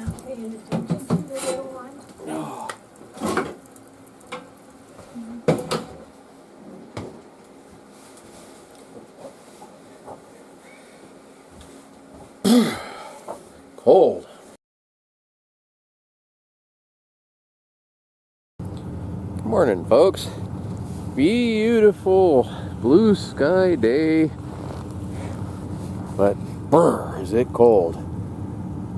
not paying attention to the little one. Oh. Cold. Good morning, folks. Beautiful blue sky day, but brr, is it cold.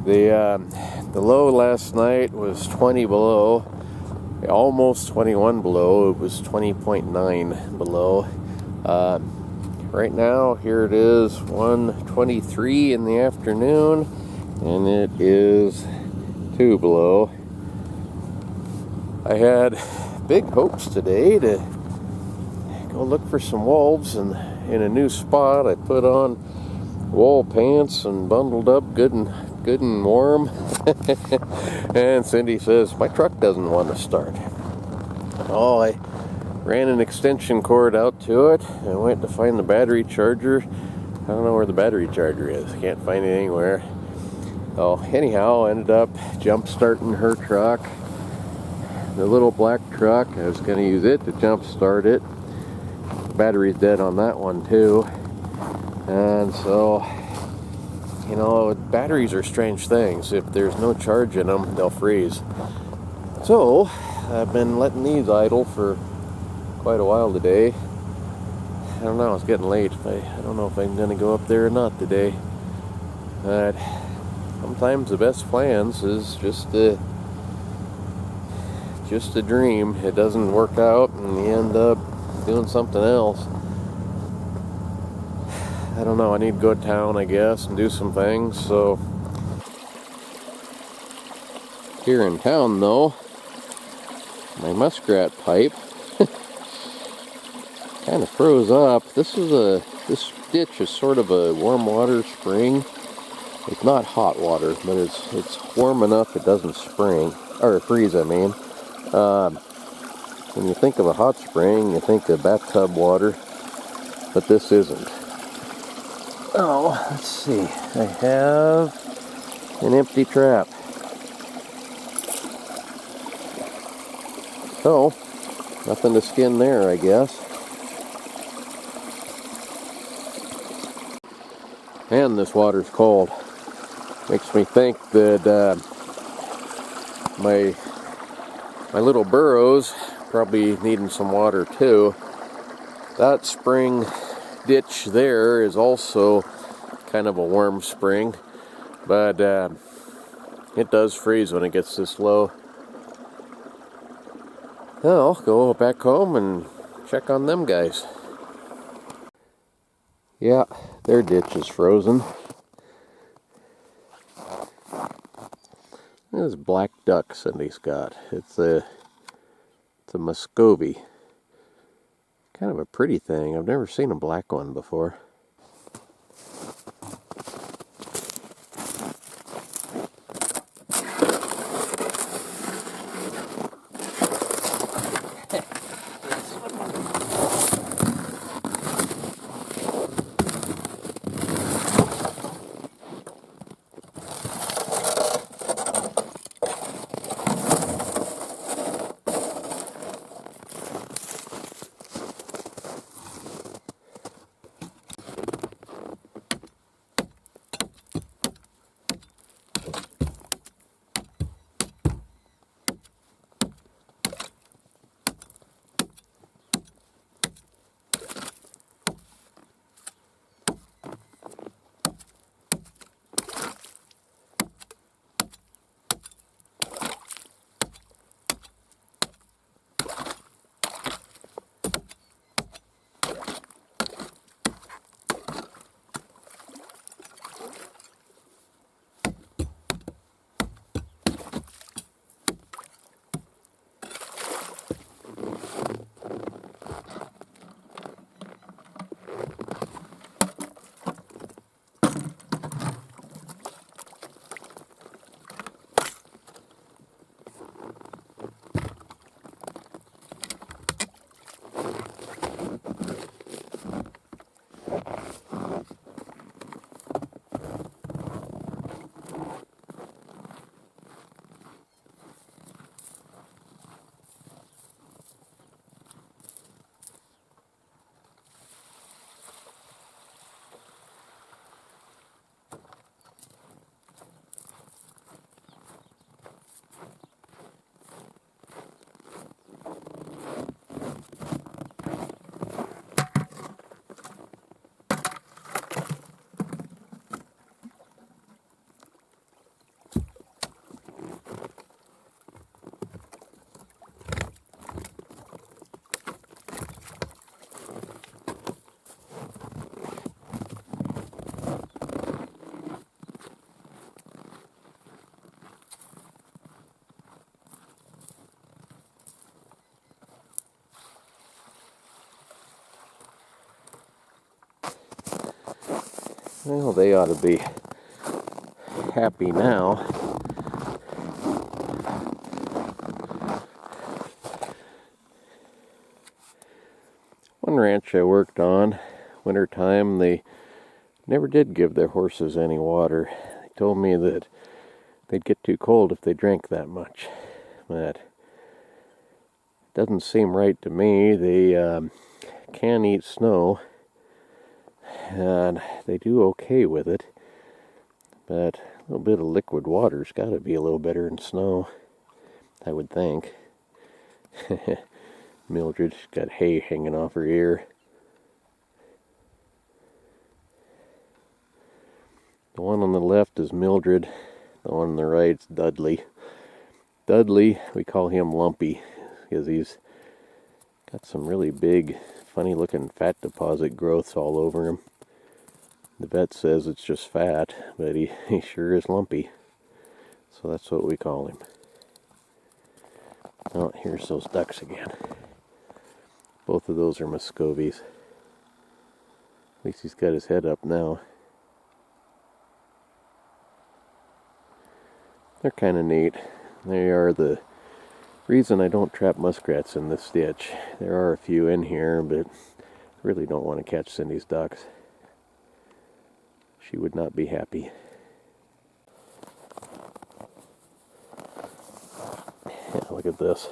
The low last night was 20 below, almost 21 below. It was 20.9 below. Right now, here it is, 1:23 in the afternoon, and it is 2 below. I had big hopes today to go look for some wolves, and in a new spot I put on wool pants and bundled up good and warm. And Cindy says my truck doesn't want to start. Oh, I ran an extension cord out to it and went to find the battery charger. I don't know where the battery charger is. Can't find it anywhere. Oh, anyhow, I ended up jump starting her truck, the little black truck. I was going to use it to jump start it. The battery's dead on that one too, and so, you know, batteries are strange things. If there's no charge in them, they'll freeze. So I've been letting these idle for quite a while today. I don't know, it's getting late. I don't know if I'm going to go up there or not today. But sometimes the best plans is just a dream. It doesn't work out and you end up doing something else. I don't know, I need to go to town, I guess, and do some things. So here in town though, my muskrat pipe kind of froze up. This ditch is sort of a warm water spring. It's not hot water, but it's warm enough it doesn't freeze, I mean. When you think of a hot spring, you think of bathtub water, but this isn't. Oh, let's see. I have an empty trap. So, nothing to skin there, I guess. And this water's cold. Makes me think that my little burrows probably needing some water too. That spring ditch there is also kind of a warm spring, but it does freeze when it gets this low. I'll go back home and check on them guys. Yeah, their ditch is frozen. This black duck Cindy's got. It's a Muscovy. Kind of a pretty thing. I've never seen a black one before. Well, they ought to be happy now. One ranch I worked on, wintertime, they never did give their horses any water. They told me that they'd get too cold if they drank that much. But doesn't seem right to me. They can eat snow, and they do okay with it. But a little bit of liquid water's got to be a little better than snow, I would think. Mildred's got hay hanging off her ear. The one on the left is Mildred. The one on the right's Dudley. Dudley, we call him Lumpy because he's got some really big, funny-looking fat deposit growths all over him. The vet says it's just fat, but he sure is lumpy. So that's what we call him. Oh, here's those ducks again. Both of those are Muscovies. At least he's got his head up now. They're kind of neat. They are the reason I don't trap muskrats in this ditch. There are a few in here, but I really don't want to catch Cindy's ducks. She would not be happy. Yeah, look at this.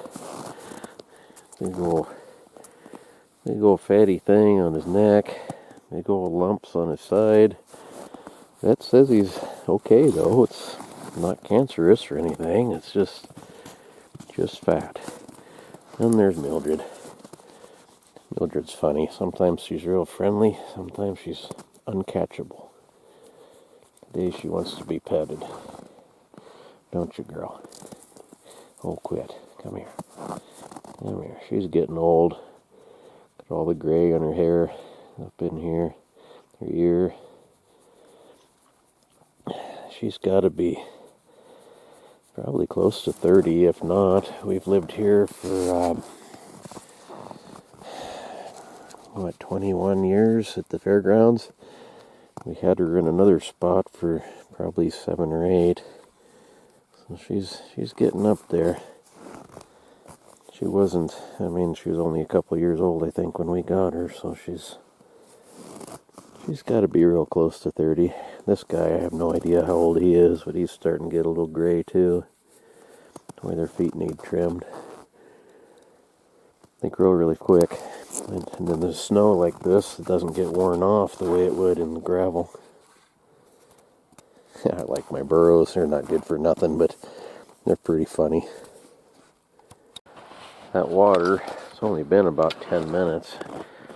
Big old fatty thing on his neck. Big old lumps on his side. That says he's okay though. It's not cancerous or anything. It's just fat. And there's Mildred. Mildred's funny. Sometimes she's real friendly. Sometimes she's uncatchable. Today she wants to be petted. Don't you, girl? Oh, quit. Come here. Come here. She's getting old. Got all the gray on her hair up in here. Her ear. She's got to be probably close to 30, if not. We've lived here for, 21 years at the fairgrounds. We had her in another spot for probably 7 or 8. So she's getting up there. She wasn't, she was only a couple years old, I think, when we got her, so she's got to be real close to 30. This guy, I have no idea how old he is, but he's starting to get a little gray, too. The way their feet need trimmed. They grow really quick. And then the snow like this, it doesn't get worn off the way it would in the gravel. I like my burros. They're not good for nothing, but they're pretty funny. That water, it's only been about 10 minutes.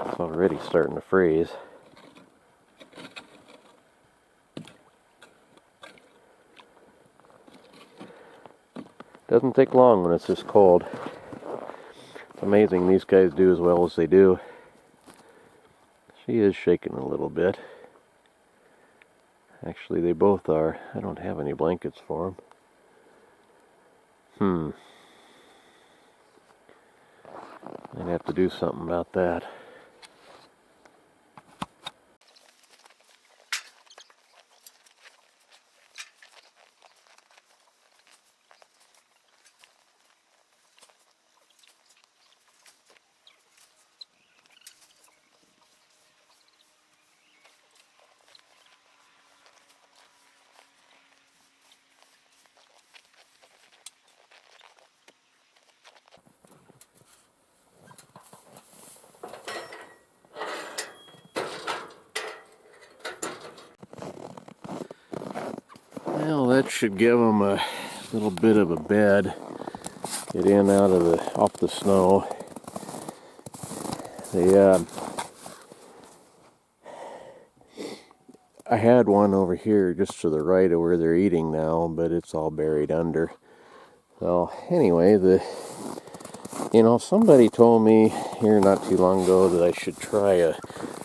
It's already starting to freeze. Doesn't take long when it's this cold. It's amazing these guys do as well as they do. She is shaking a little bit. Actually, they both are. I don't have any blankets for them. I'd have to do something about that. Well, that should give them a little bit of a bed. Get in out of off the snow. I had one over here just to the right of where they're eating now, but it's all buried under. So anyway, somebody told me here not too long ago that I should try a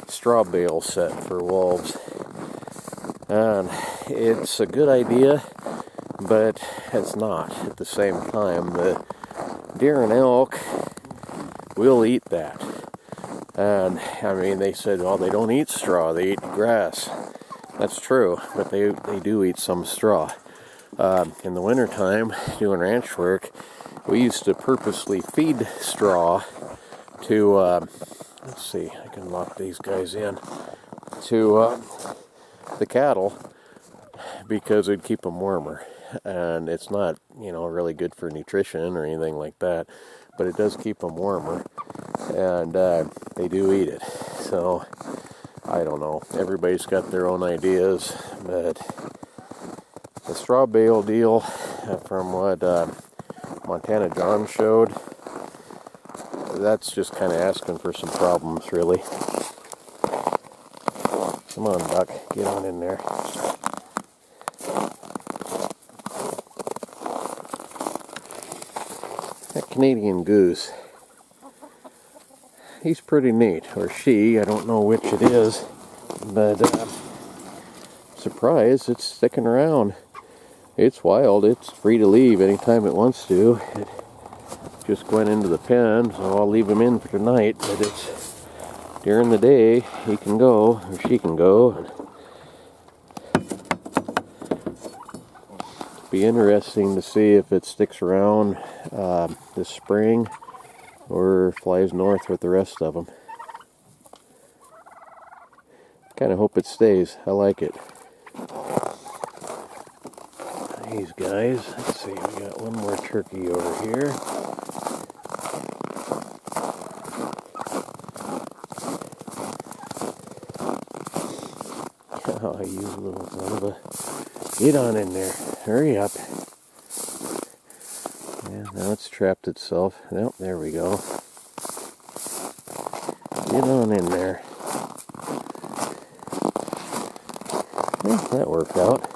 straw bale set for wolves. And it's a good idea, but it's not at the same time. The deer and elk will eat that. And they said, well, they don't eat straw, they eat grass. That's true, but they do eat some straw. In the wintertime, doing ranch work, we used to purposely feed straw to, let's see, I can lock these guys in, to the cattle, because it'd keep them warmer. And it's not, really good for nutrition or anything like that, but it does keep them warmer, and they do eat it. So, I don't know. Everybody's got their own ideas, but the straw bale deal, from what Montana John showed, that's just kind of asking for some problems, really. Come on, Buck, get on in there. That Canadian goose, he's pretty neat, or she, I don't know which it is, but surprise, it's sticking around. It's wild, it's free to leave anytime it wants to. It just went into the pen, so I'll leave him in for tonight, but it's during the day, he can go, or she can go. Be interesting to see if it sticks around this spring or flies north with the rest of them. Kind of hope it stays. I like it. These guys, let's see, we got one more turkey over here. Oh, you little son of a... Get on in there. Hurry up. Yeah, now it's trapped itself. Nope, there we go. Get on in there. Yeah, that worked out.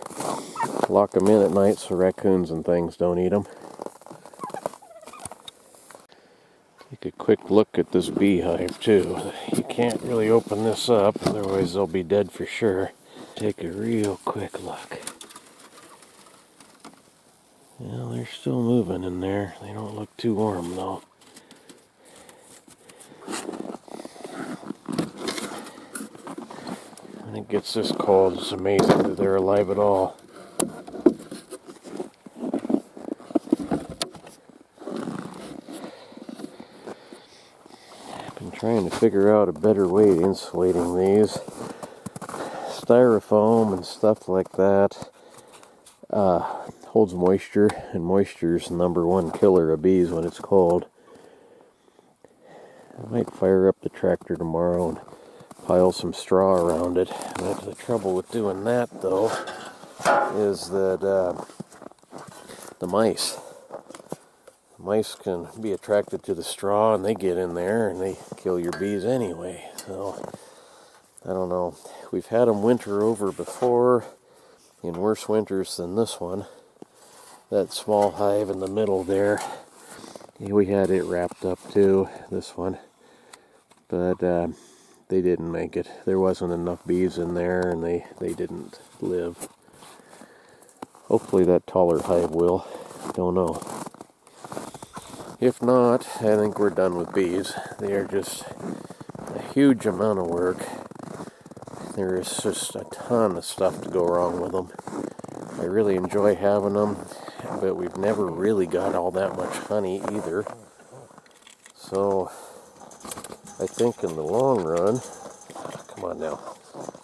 Lock them in at night so raccoons and things don't eat them. Take a quick look at this beehive too. You can't really open this up, otherwise they'll be dead for sure. Take a real quick look. Well, they're still moving in there. They don't look too warm though. When it gets this cold, it's amazing that they're alive at all. I've been trying to figure out a better way of insulating these. Styrofoam and stuff like that holds moisture, and moisture is the #1 killer of bees when it's cold. I might fire up the tractor tomorrow and pile some straw around it. But the trouble with doing that, though, is that the mice can be attracted to the straw, and they get in there and they kill your bees anyway. So I don't know. We've had them winter over before in worse winters than this one. That small hive in the middle there, we had it wrapped up too, this one. But they didn't make it. There wasn't enough bees in there, and they didn't live. Hopefully that taller hive will. Don't know. If not, I think we're done with bees. They are just a huge amount of work. There is just a ton of stuff to go wrong with them. I really enjoy having them, but we've never really got all that much honey either. So I think in the long run, come on now.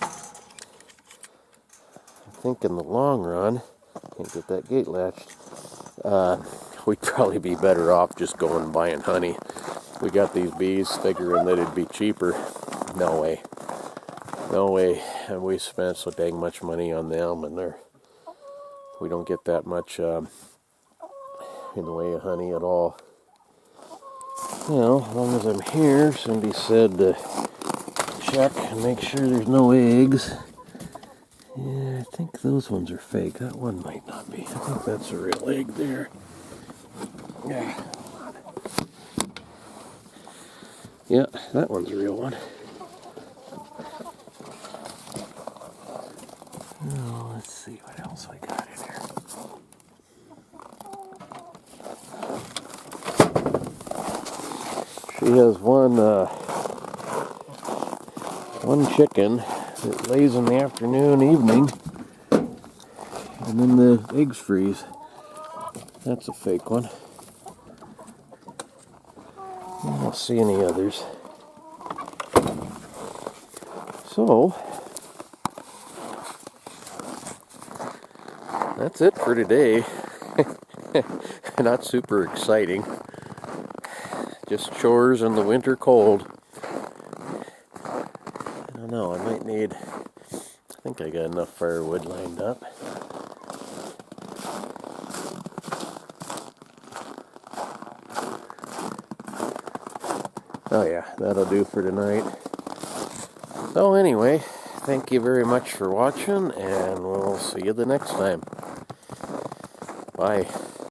I think in the long run, can't get that gate latched, we'd probably be better off just going and buying honey. We got these bees figuring that it'd be cheaper. No way. No way. And we spent so dang much money on them, and we don't get that much in the way of honey at all. Well, as long as I'm here, somebody said to check and make sure there's no eggs. Yeah, I think those ones are fake. That one might not be. I think that's a real egg there. Yeah. Yeah, that one's a real one. Oh, let's see what else we got in here. She has one chicken It lays in the afternoon, evening, and then the eggs freeze. That's a fake one. I don't see any others. So, that's it for today. Not super exciting. Just chores in the winter cold. I don't know, I might need... I think I got enough firewood lined up. Oh yeah, that'll do for tonight. So anyway, thank you very much for watching, and we'll see you the next time. Bye.